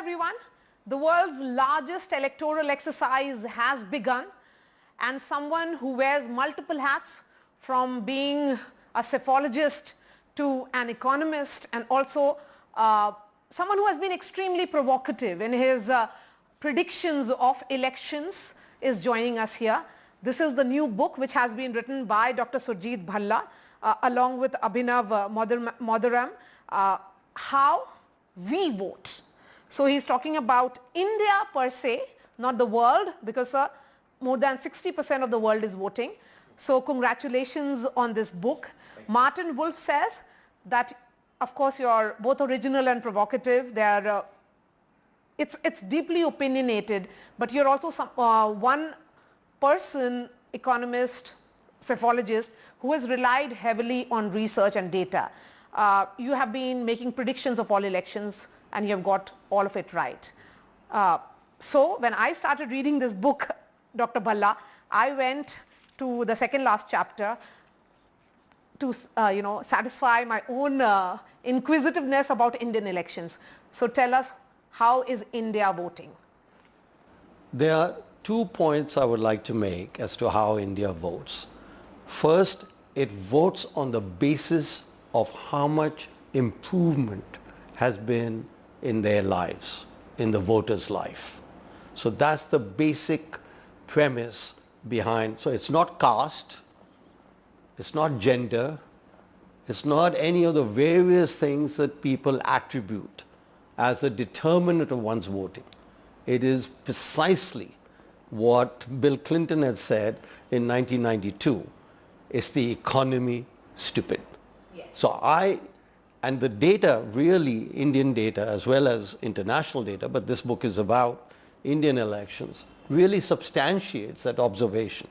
everyone. The world's largest electoral exercise has begun, and someone who wears multiple hats, from being a psephologist to an economist, and also someone who has been extremely provocative in his predictions of elections, is joining us here. This is the new book which has been written by Dr. Surjit Bhalla along with Abhinav Madhuram, How We Vote. So he's talking about India per se, not the world, because more than 60% of the world is voting. So congratulations on this book. Martin Wolf says that, of course, you're both original and provocative. They are, it's deeply opinionated, but you're also one person, economist, psephologist, who has relied heavily on research and data. You have been making predictions of all elections, and you have got all of it right. So when I started reading this book, Dr. Bhalla, I went to the second last chapter to satisfy my own inquisitiveness about Indian elections. So tell us, how is India voting? There are 2 points I would like to make as to how India votes. First, it votes on the basis of how much improvement has been in their lives, in the voter's life. So that's the basic premise behind. So it's not caste, it's not gender, it's not any of the various things that people attribute as a determinant of one's voting. It is precisely what Bill Clinton had said in 1992, is the economy stupid? Yes. So and the data, really Indian data as well as international data, but this book is about Indian elections, really substantiates that observation.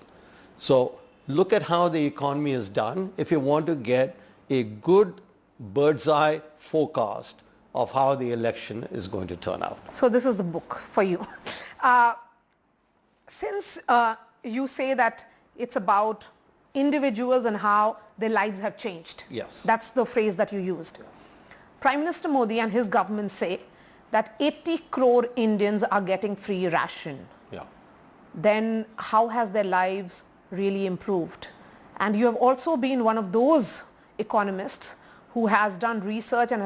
So look at how the economy is done if you want to get a good bird's eye forecast of how the election is going to turn out. So this is the book for you. Since you say that it's about individuals and how their lives have changed. Yes. That's the phrase that you used. Prime Minister Modi and his government say that 80 crore Indians are getting free ration. Yeah. Then how has their lives really improved? And you have also been one of those economists who has done research and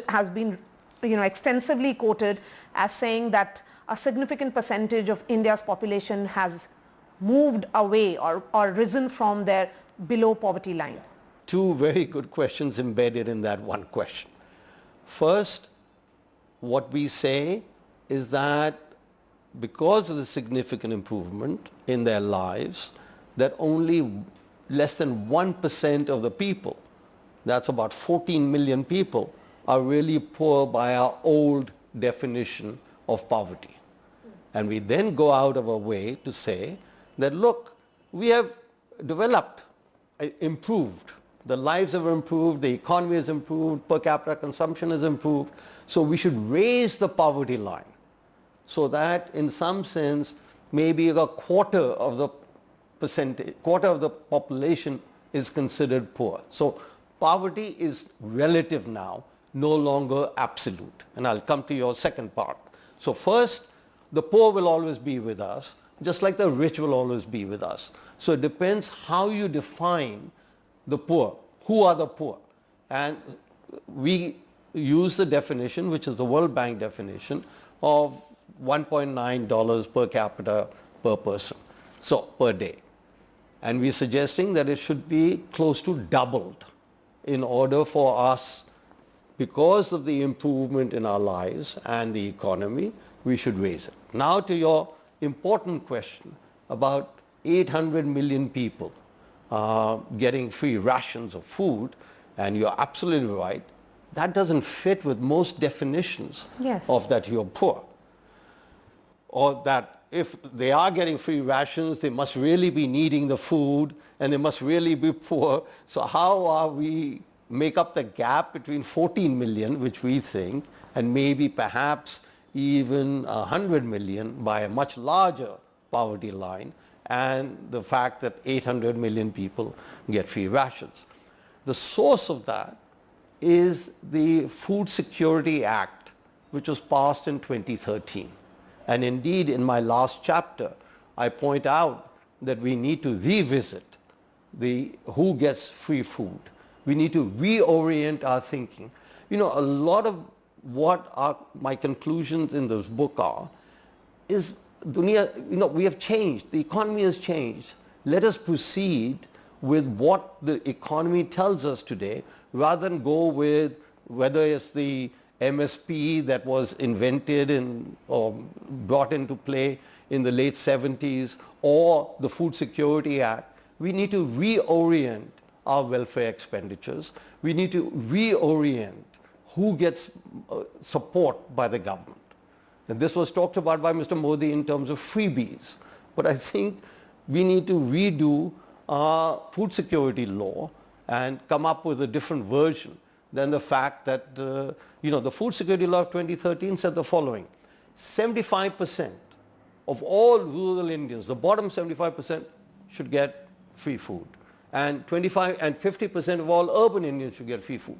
has been extensively quoted as saying that a significant percentage of India's population has moved away or risen from their below poverty line. 2 very good questions embedded in that one question. First, what we say is that because of the significant improvement in their lives, that only less than 1% of the people, that's about 14 million people, are really poor by our old definition of poverty. And we then go out of our way to say that, look, we have developed, improved. The lives have improved, the economy has improved, per capita consumption has improved. So we should raise the poverty line so that in some sense maybe a quarter of the population is considered poor. So poverty is relative now, no longer absolute. And I'll come to your second part. So first, the poor will always be with us, just like the rich will always be with us. So it depends how you define the poor. Who are the poor? And we use the definition, which is the World Bank definition, of $1.9 per capita per person, so per day. And we're suggesting that it should be close to doubled in order for us, because of the improvement in our lives and the economy, we should raise it. Now to your important question about 800 million people getting free rations of food, and you're absolutely right, that doesn't fit with most definitions of that you're poor. Or that if they are getting free rations, they must really be needing the food and they must really be poor. So how are we make up the gap between 14 million, which we think, and maybe perhaps even 100 million by a much larger poverty line, and the fact that 800 million people get free rations? The source of that is the Food Security Act, which was passed in 2013. And indeed, in my last chapter, I point out that we need to revisit the who gets free food. We need to reorient our thinking. You know, a lot of what my conclusions in this book are is, dunya, you know, we have changed. The economy has changed. Let us proceed with what the economy tells us today, rather than go with whether it's the MSP that was invented or brought into play in the late 70s or the Food Security Act. We need to reorient our welfare expenditures. We need to reorient who gets support by the government. And this was talked about by Mr. Modi in terms of freebies. But I think we need to redo our food security law and come up with a different version than the fact that, you know, the Food Security Law of 2013 said the following: 75% of all rural Indians, the bottom 75%, should get free food. And 25 and 50% of all urban Indians should get free food.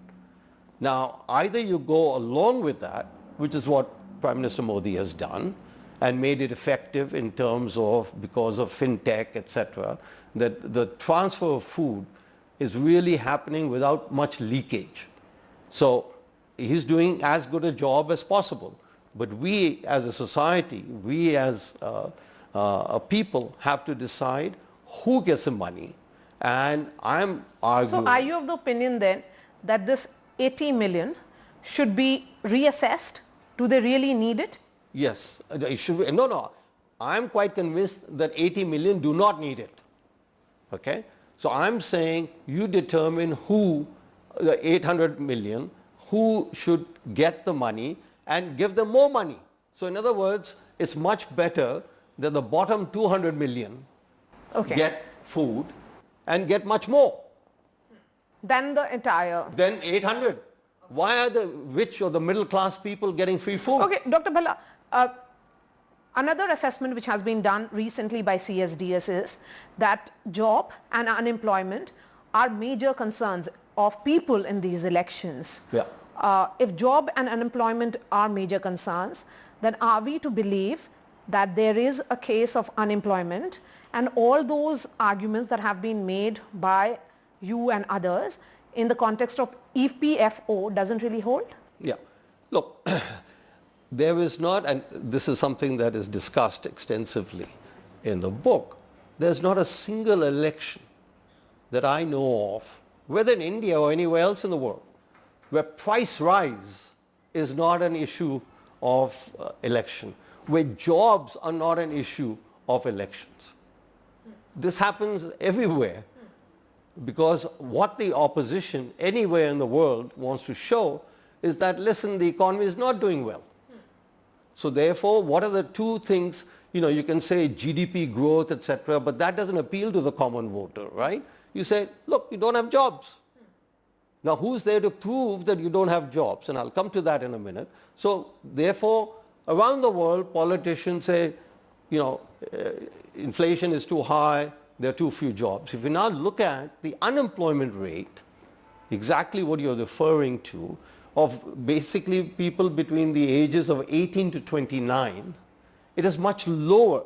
Now, either you go along with that, which is what Prime Minister Modi has done, and made it effective in terms of, because of fintech, etc., that the transfer of food is really happening without much leakage. So he's doing as good a job as possible. But we as a society, we as a people have to decide who gets the money. And I'm arguing... So are you of the opinion then that this 80 million should be reassessed? Do they really need it? Yes, it should be. No. I'm quite convinced that 80 million do not need it. Okay? So I'm saying you determine who, the 800 million, who should get the money and give them more money. So in other words, it's much better that the bottom 200 million get food and get much more. Than the entire... Than 800. Why are the rich or the middle class people getting free food? Okay, Dr. Bhalla, another assessment which has been done recently by CSDS is that job and unemployment are major concerns of people in these elections. Yeah. If job and unemployment are major concerns, then are we to believe that there is a case of unemployment, and all those arguments that have been made by you and others in the context of EPFO doesn't really hold? Yeah. Look, there is not, and this is something that is discussed extensively in the book, there's not a single election that I know of, whether in India or anywhere else in the world, where price rise is not an issue of election, where jobs are not an issue of elections. This happens everywhere, because what the opposition anywhere in the world wants to show is that, listen, the economy is not doing well. So therefore, what are the two things, you know, you can say GDP growth, etc., but that doesn't appeal to the common voter, right? You say, look, you don't have jobs. Now, who's there to prove that you don't have jobs? And I'll come to that in a minute. So therefore, around the world, politicians say, you know, inflation is too high, there are too few jobs. If we now look at the unemployment rate, exactly what you're referring to, of basically people between the ages of 18 to 29, it is much lower.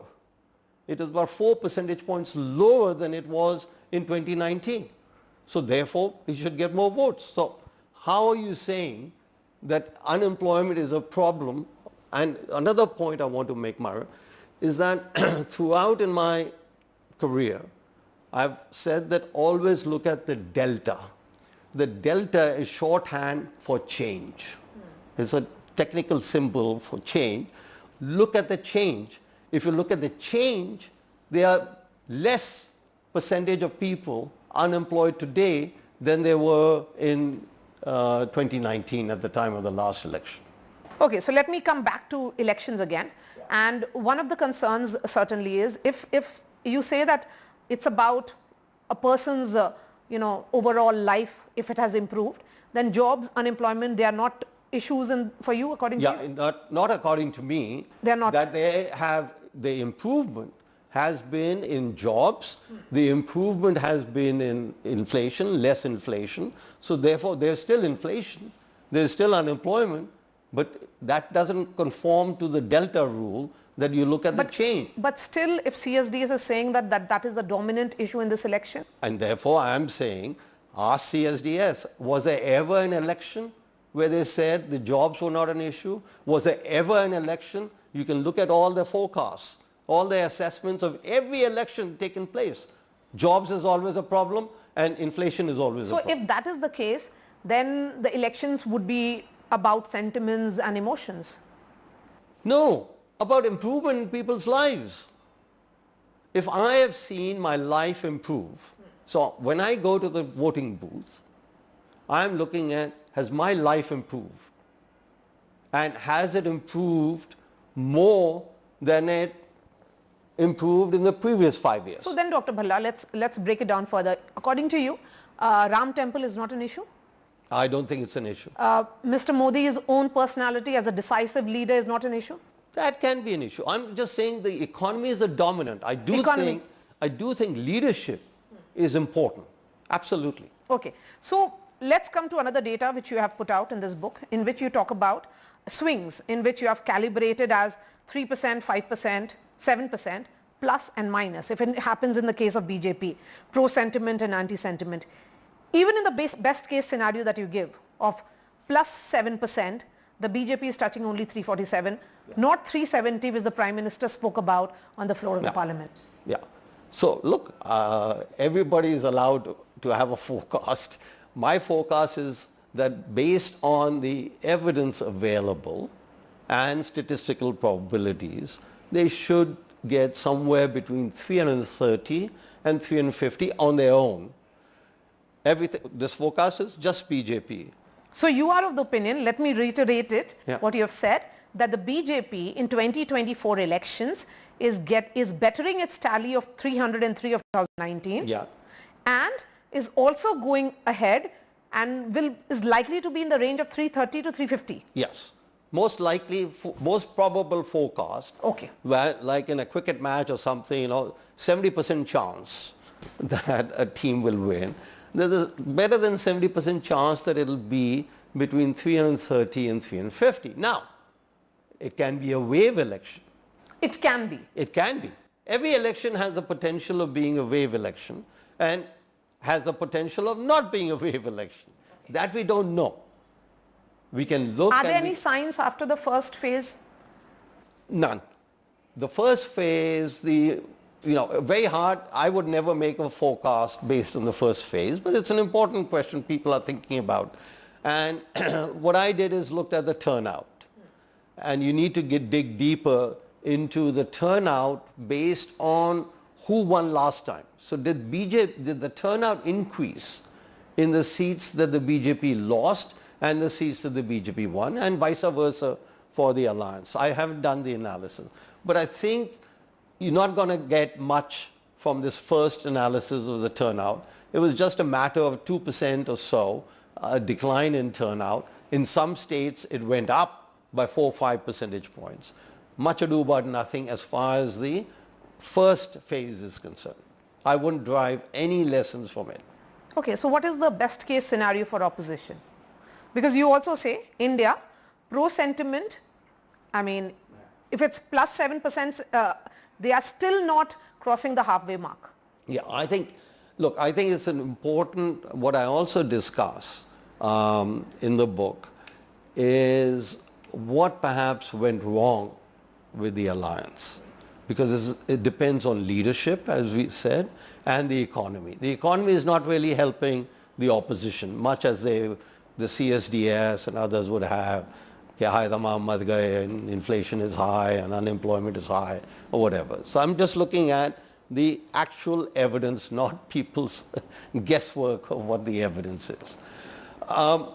It is about 4 percentage points lower than it was in 2019. So therefore, we should get more votes. So how are you saying that unemployment is a problem? And another point I want to make, Mara, is that throughout in my career, I've said that always look at the delta. The delta is shorthand for change. It's a technical symbol for change. Look at the change. If you look at the change, there are less percentage of people unemployed today than there were in 2019 at the time of the last election. Okay, so let me come back to elections again. And one of the concerns certainly is if you say that it's about a person's overall life, if it has improved, then jobs, unemployment, they are not issues for you, according to you? Yeah, not according to me. They're not. That they have, the improvement has been in jobs, the improvement has been in inflation, less inflation. So therefore, there's still inflation, there's still unemployment, But that doesn't conform to the delta rule that you look at the change. But still, if CSDS is saying that is the dominant issue in this election? And therefore, I am saying, ask CSDS, was there ever an election where they said the jobs were not an issue? Was there ever an election? You can look at all the forecasts, all the assessments of every election taken place. Jobs is always a problem and inflation is always a problem. So if that is the case, then the elections would be about sentiments and emotions. No, about improvement in people's lives. If I have seen my life improve, so when I go to the voting booth, I'm looking at, has my life improved? And has it improved more than it improved in the previous 5 years? So then, Dr. Bhalla, let's break it down further. According to you, Ram Temple is not an issue? I don't think it's an issue. Mr. Modi's own personality as a decisive leader is not an issue? That can be an issue. I'm just saying the economy is the dominant. I do think leadership is important. Absolutely. Okay. So let's come to another data which you have put out in this book, in which you talk about swings, in which you have calibrated as 3%, 5%, 7%, plus and minus, if it happens in the case of BJP, pro-sentiment and anti-sentiment. Even in the best case scenario that you give of plus 7%, the BJP is touching only 347, not 370 which the Prime Minister spoke about on the floor of the Parliament. Yeah. So look, everybody is allowed to have a forecast. My forecast is that based on the evidence available and statistical probabilities, they should get somewhere between 330 and 350 on their own. This forecast is just BJP. So you are of the opinion, let me reiterate it, what you have said, that the BJP in 2024 elections is bettering its tally of 303 of 2019 and is also going ahead and is likely to be in the range of 330 to 350. Yes. Most likely, most probable forecast, where like in a cricket match or something, 70% chance that a team will win. There's a better than 70% chance that it'll be between 330 and 350. Now, it can be a wave election. It can be. It can be. Every election has the potential of being a wave election and has the potential of not being a wave election. That we don't know. We can look. Are there any signs after the first phase? None. The first phase, very hard. I would never make a forecast based on the first phase, but it's an important question people are thinking about. And what I did is looked at the turnout. And you need to dig deeper into the turnout based on who won last time. So did the turnout increase in the seats that the BJP lost and the seats that the BJP won, and vice versa for the alliance? I haven't done the analysis, but I think you're not going to get much from this first analysis of the turnout. It was just a matter of 2% or so, a decline in turnout. In some states, it went up by 4 or 5 percentage points. Much ado about nothing as far as the first phase is concerned. I wouldn't derive any lessons from it. Okay, so what is the best case scenario for opposition? Because you also say India, pro-sentiment, I mean, if it's plus 7%, they are still not crossing the halfway mark. Yeah, I think it's an important, what I also discuss in the book is what perhaps went wrong with the alliance. Because it depends on leadership, as we said, and the economy. The economy is not really helping the opposition, much as the CSDS and others would have. Inflation is high and unemployment is high or whatever. So I'm just looking at the actual evidence, not people's guesswork of what the evidence is. I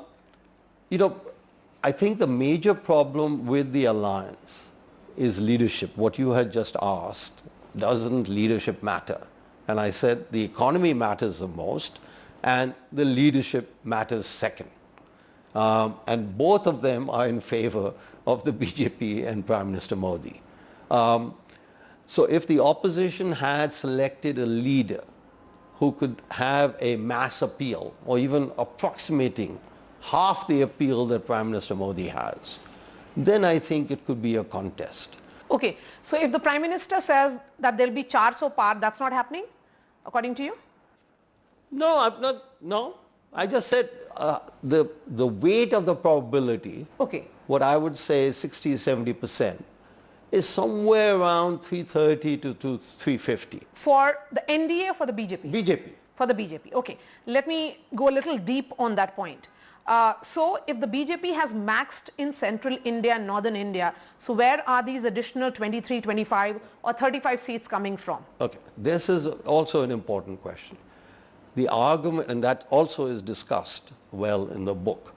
think the major problem with the alliance is leadership. What you had just asked, doesn't leadership matter? And I said the economy matters the most and the leadership matters second. And both of them are in favor of the BJP and Prime Minister Modi. So if the opposition had selected a leader who could have a mass appeal or even approximating half the appeal that Prime Minister Modi has, then I think it could be a contest. Okay, so if the Prime Minister says that there will be 400 par, that's not happening, according to you? No, I'm not, no. I just said the weight of the probability, Okay. what I would say is 60-70%, is somewhere around 330 to 350. For the NDA or for the BJP? BJP. For the BJP. Okay. Let me go a little deep on that point. So if the BJP has maxed in central India and northern India, so where are these additional 23, 25 or 35 seats coming from? Okay. This is also an important question. The argument, and that also is discussed well in the book.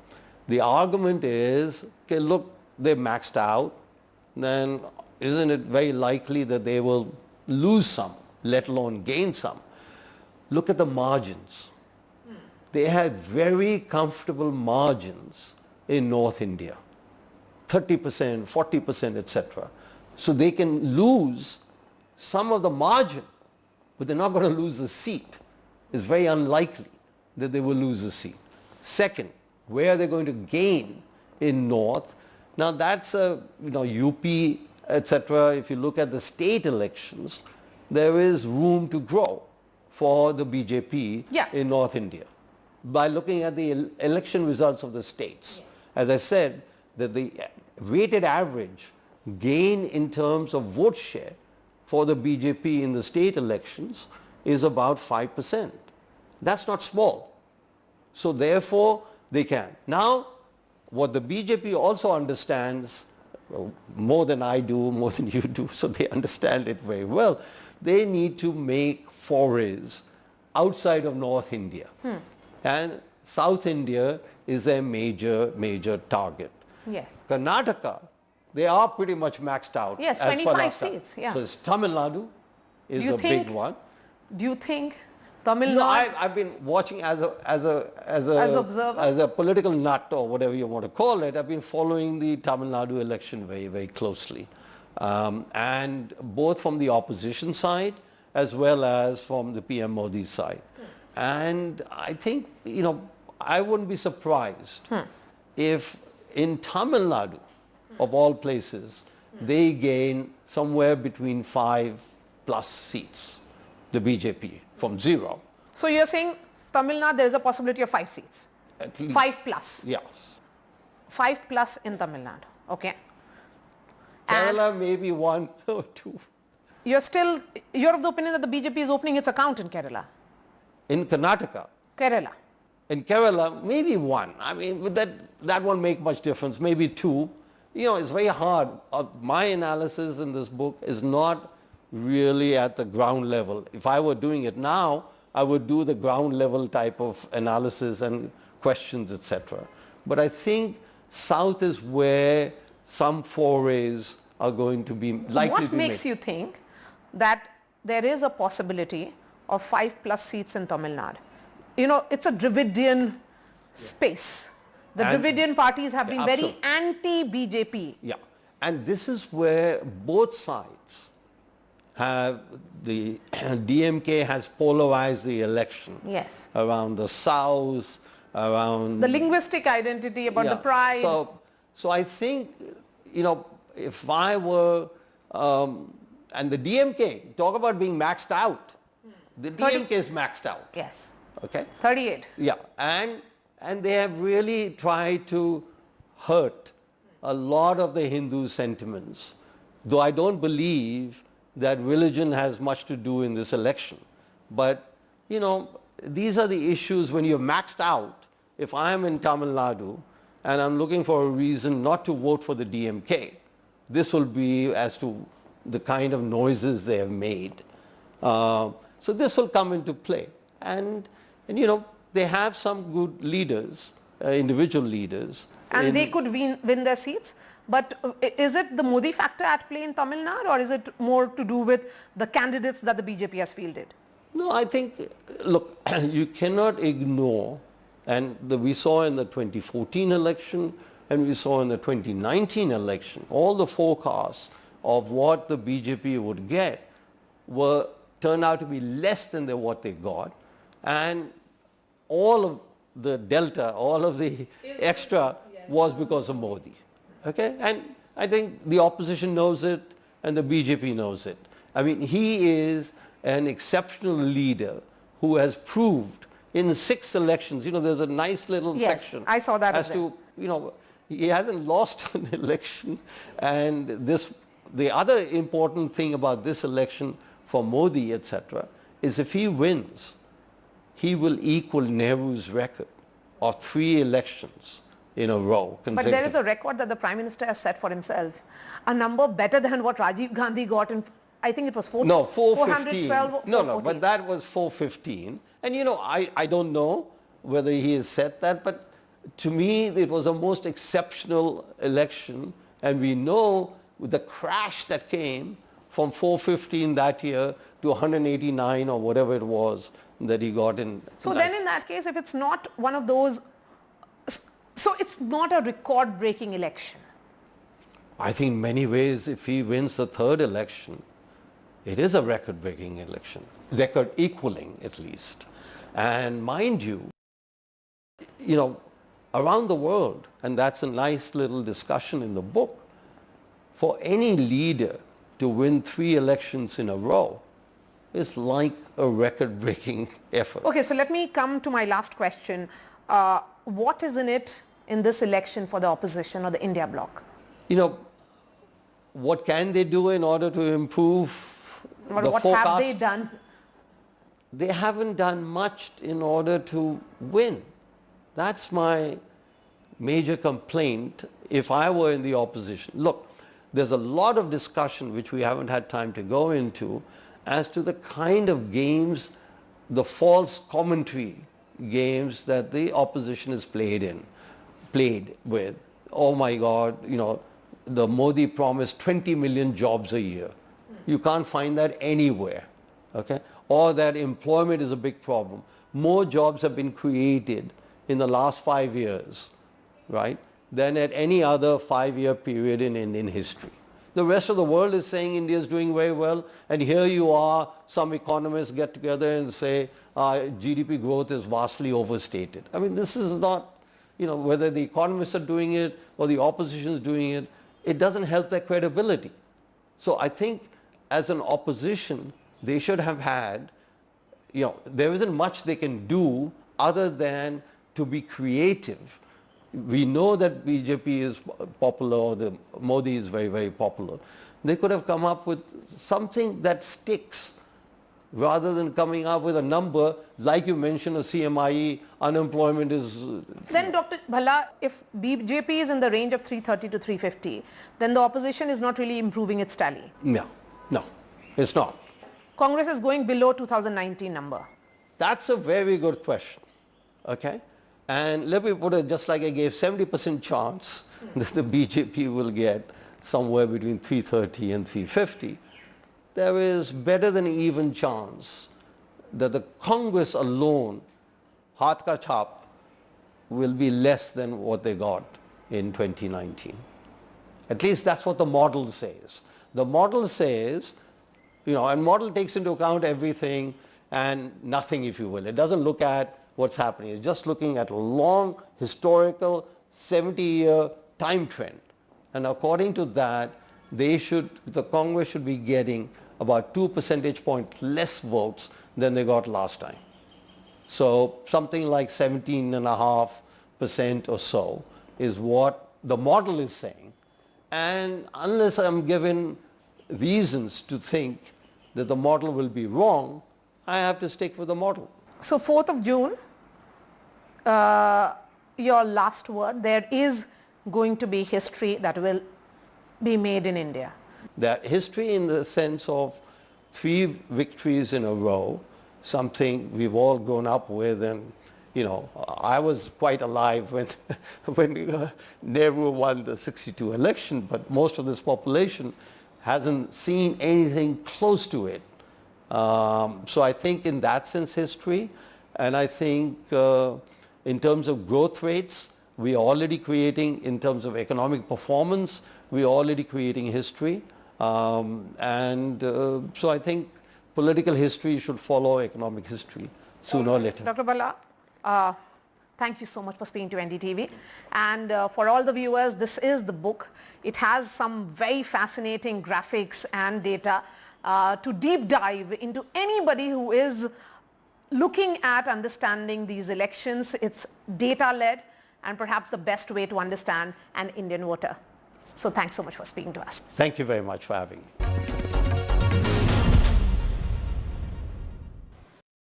The argument is, okay, look, they maxed out, then isn't it very likely that they will lose some, let alone gain some? Look at the margins. They had very comfortable margins in North India, 30%, 40%, etc. So they can lose some of the margin, but they're not going to lose the seat. It's very unlikely that they will lose the seat. Second, where are they going to gain in North? Now that's UP, etc. If you look at the state elections, there is room to grow for the BJP in North India by looking at the election results of the states. As I said, that the weighted average gain in terms of vote share for the BJP in the state elections is about 5%. That's not small. So therefore, they can. Now, what the BJP also understands, more than I do, more than you do, so they understand it very well, they need to make forays outside of North India. And South India is their major target. Yes. Karnataka, they are pretty much maxed out. Yes, as 25 seats. Yeah. So it's Tamil Nadu is a big one. Do you think Tamil Nadu? No, I've been watching as a political nut or whatever you want to call it. I've been following the Tamil Nadu election very closely, and both from the opposition side as well as from the PM Modi side. And I think I wouldn't be surprised if in Tamil Nadu, of all places, they gain somewhere between 5+ seats, the BJP, from 0. So you're saying Tamil Nadu, there is a possibility of 5 seats? At least. 5+? Yes. 5+ in Tamil Nadu, okay. Kerala maybe 1 or 2. You're of the opinion that the BJP is opening its account in Kerala? In Karnataka? Kerala. In Kerala, maybe 1. I mean, that won't make much difference, maybe 2. It's very hard. My analysis in this book is not really at the ground level. If I were doing it now, I would do the ground level type of analysis and questions, etc. But I think South is where some forays are going to be likely to be made. What makes you think that there is a possibility of 5+ seats in Tamil Nadu? It's a Dravidian space. The Dravidian parties have been very anti-BJP. Yeah, and this is where both sides have, the DMK has polarized the election. Yes. Around the South, around... The linguistic identity, about the pride. So I think, if I were, and the DMK, talk about being maxed out. The DMK is maxed out. Yes. Okay. 38. Yeah, and they have really tried to hurt a lot of the Hindu sentiments, though I don't believe that religion has much to do in this election. But, these are the issues when you're maxed out. If I am in Tamil Nadu and I'm looking for a reason not to vote for the DMK, this will be as to the kind of noises they have made. So this will come into play. And they have some good leaders, individual leaders. And they could win their seats. But is it the Modi factor at play in Tamil Nadu, or is it more to do with the candidates that the BJP has fielded? No, I think, look, you cannot ignore, and we saw in the 2014 election and we saw in the 2019 election, all the forecasts of what the BJP would get turned out to be less than what they got. And all of the delta, all of the extra was because of Modi. Okay? And I think the opposition knows it and the BJP knows it. I mean, he is an exceptional leader who has proved in 6 elections, there's a nice little Yes, section I saw that as as well. to, he hasn't lost an election. And the other important thing about this election for Modi, etc., is if he wins, he will equal Nehru's record of 3 elections in a row. But there is a record that the Prime Minister has set for himself, a number better than what Rajiv Gandhi got in, I think it was 415. 412 or No, 414. but that was 415. And I don't know whether he has said that, but to me it was a most exceptional election. And we know with the crash that came from 415 that year to 189 or whatever it was that he got in. So then in that case, if it's not one of those, so it's not a record-breaking election. I think in many ways, if he wins the 3rd election, it is a record-breaking election, record equaling at least. And mind you, around the world, and that's a nice little discussion in the book, for any leader to win 3 elections in a row is like a record-breaking effort. Okay, so let me come to my last question. What is in it in this election for the opposition or the India bloc? What can they do in order to improve the what forecast? have they done? They haven't done much in order to win. That's my major complaint if I were in the opposition. Look, there's a lot of discussion which we haven't had time to go into as to the kind of games, the false commentary games that the opposition has played with. Oh my God, the Modi promised 20 million jobs a year. You can't find that anywhere. Okay? Or that employment is a big problem. More jobs have been created in the last 5 years, right, than at any other 5-year period in Indian history. The rest of the world is saying India is doing very well, and here you are, some economists get together and say GDP growth is vastly overstated. I mean, this is not, whether the economists are doing it or the opposition is doing it, it doesn't help their credibility. So I think as an opposition, they should have had, there isn't much they can do other than to be creative. We know that BJP is popular, or the Modi is very, very popular. They could have come up with something that sticks rather than coming up with a number like you mentioned, a CMIE, unemployment is... Then Dr. Bhalla, if BJP is in the range of 330 to 350, then the opposition is not really improving its tally. No, it's not. Congress is going below 2019 number. That's a very good question. Okay? And let me put it just like I gave 70% chance that the BJP will get somewhere between 330 and 350. There is better than even chance that the Congress alone, Haath Ka Chhap, will be less than what they got in 2019. At least that's what the model says. The model says, and model takes into account everything and nothing, if you will. It doesn't look at what's happening. It's just looking at a long historical 70-year time trend. And according to that, the Congress should be getting about 2 percentage points less votes than they got last time. So something like 17.5% or so is what the model is saying. And unless I'm given reasons to think that the model will be wrong, I have to stick with the model. So 4th of June, your last word, there is going to be history that will be made in India. That history in the sense of 3 victories in a row, something we've all grown up with, and I was quite alive when Nehru won the 62 election, but most of this population hasn't seen anything close to it. So I think in that sense history, and I think in terms of growth rates, we are already creating, in terms of economic performance, we are already creating history. So I think political history should follow economic history sooner or later. Dr. Bhalla, Thank you so much for speaking to NDTV. And for all the viewers, this is the book. It has some very fascinating graphics and data to deep dive into anybody who is looking at understanding these elections. It's data-led and perhaps the best way to understand an Indian voter. So thanks so much for speaking to us. Thank you very much for having me.